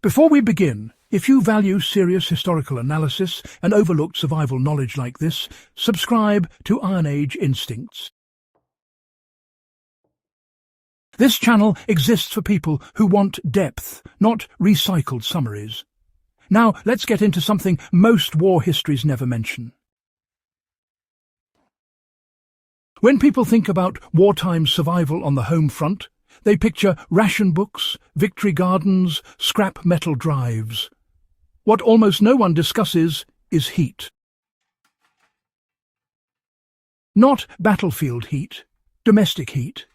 Before we begin, if you value serious historical analysis and overlooked survival knowledge like this, subscribe to Iron Age Instincts. This channel exists for people who want depth, not recycled summaries. Now, let's get into something most war histories never mention. When people think about wartime survival on the home front, they picture ration books, victory gardens, scrap metal drives. What almost no one discusses is heat. Not battlefield heat, domestic heat.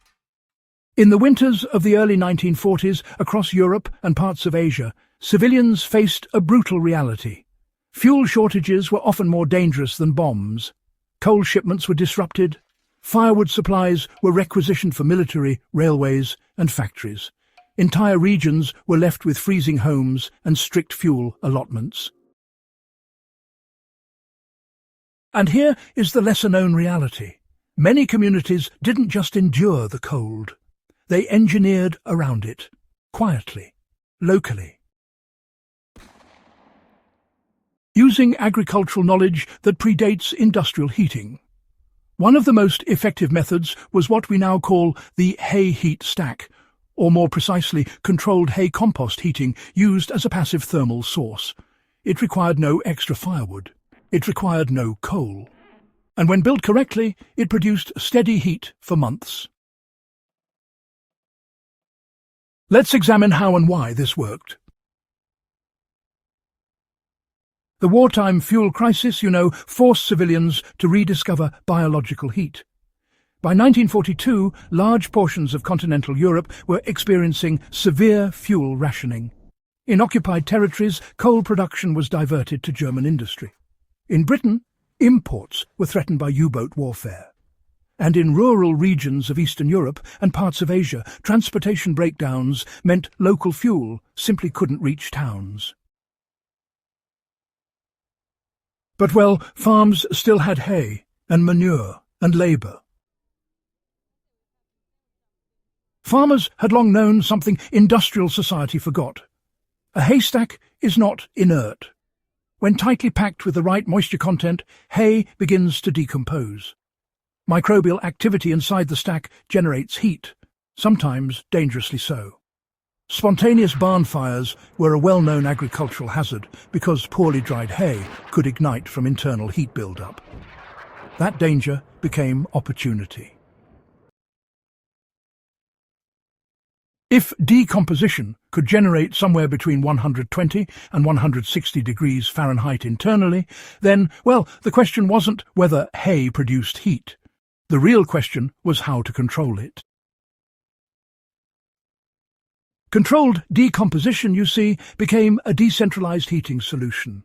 In the winters of the early 1940s, across Europe and parts of Asia, civilians faced a brutal reality. Fuel shortages were often more dangerous than bombs. Coal shipments were disrupted. Firewood supplies were requisitioned for military, railways and factories. Entire regions were left with freezing homes and strict fuel allotments. And here is the lesser-known reality. Many communities didn't just endure the cold. They engineered around it, quietly, locally. Using agricultural knowledge that predates industrial heating. One of the most effective methods was what we now call the hay heat stack, or more precisely, controlled hay compost heating used as a passive thermal source. It required no extra firewood. It required no coal. And when built correctly, it produced steady heat for months. Let's examine how and why this worked. The wartime fuel crisis, forced civilians to rediscover biological heat. By 1942, large portions of continental Europe were experiencing severe fuel rationing. In occupied territories, coal production was diverted to German industry. In Britain, imports were threatened by U-boat warfare. And in rural regions of Eastern Europe and parts of Asia, transportation breakdowns meant local fuel simply couldn't reach towns. But, farms still had hay and manure and labour. Farmers had long known something industrial society forgot. A haystack is not inert. When tightly packed with the right moisture content, hay begins to decompose. Microbial activity inside the stack generates heat, sometimes dangerously so. Spontaneous barn fires were a well-known agricultural hazard because poorly dried hay could ignite from internal heat build-up. That danger became opportunity. If decomposition could generate somewhere between 120 and 160 degrees Fahrenheit internally, then, the question wasn't whether hay produced heat. The real question was how to control it. Controlled decomposition, you see, became a decentralized heating solution.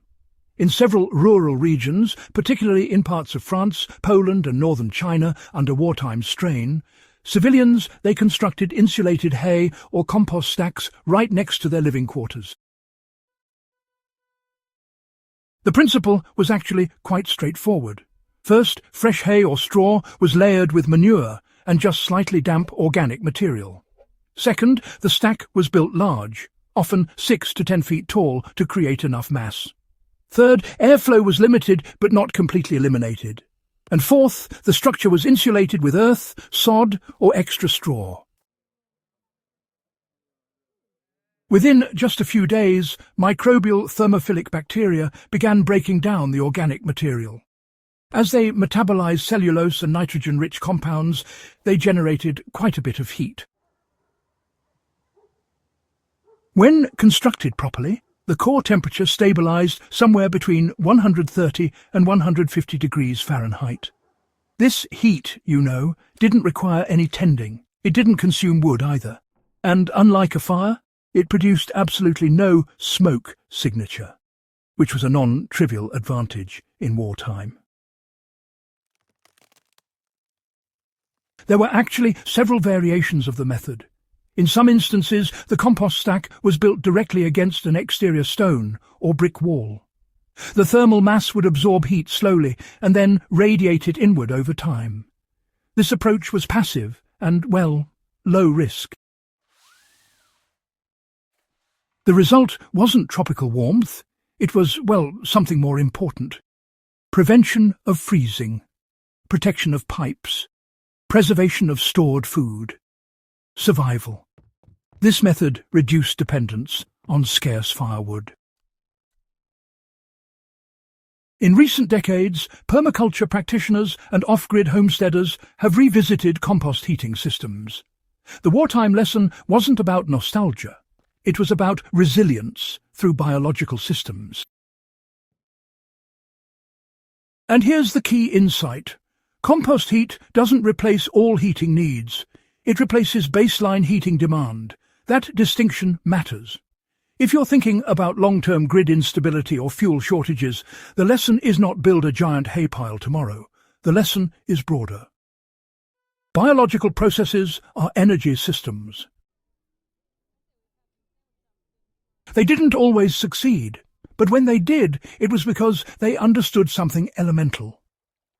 In several rural regions, particularly in parts of France, Poland and northern China under wartime strain, civilians, they constructed insulated hay or compost stacks right next to their living quarters. The principle was actually quite straightforward. First, fresh hay or straw was layered with manure and just slightly damp organic material. Second, the stack was built large, often 6 to 10 feet tall, to create enough mass. Third, airflow was limited but not completely eliminated. And fourth, the structure was insulated with earth, sod, or extra straw. Within just a few days, microbial thermophilic bacteria began breaking down the organic material. As they metabolized cellulose and nitrogen-rich compounds, they generated quite a bit of heat. When constructed properly, the core temperature stabilized somewhere between 130 and 150 degrees Fahrenheit. This heat, didn't require any tending. It didn't consume wood either. And unlike a fire, it produced absolutely no smoke signature, which was a non-trivial advantage in wartime. There were actually several variations of the method. In some instances, the compost stack was built directly against an exterior stone or brick wall. The thermal mass would absorb heat slowly and then radiate it inward over time. This approach was passive and, low risk. The result wasn't tropical warmth. It was, well, something more important. Prevention of freezing, protection of pipes, preservation of stored food, survival. This method reduced dependence on scarce firewood. In recent decades, permaculture practitioners and off-grid homesteaders have revisited compost heating systems. The wartime lesson wasn't about nostalgia. It was about resilience through biological systems. And here's the key insight. Compost heat doesn't replace all heating needs. It replaces baseline heating demand. That distinction matters. If you're thinking about long-term grid instability or fuel shortages, the lesson is not build a giant hay pile tomorrow. The lesson is broader. Biological processes are energy systems. They didn't always succeed, but when they did, it was because they understood something elemental.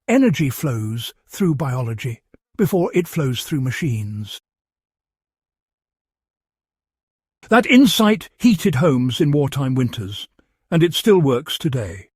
Energy flows through biology before it flows through machines. That insight heated homes in wartime winters, and it still works today.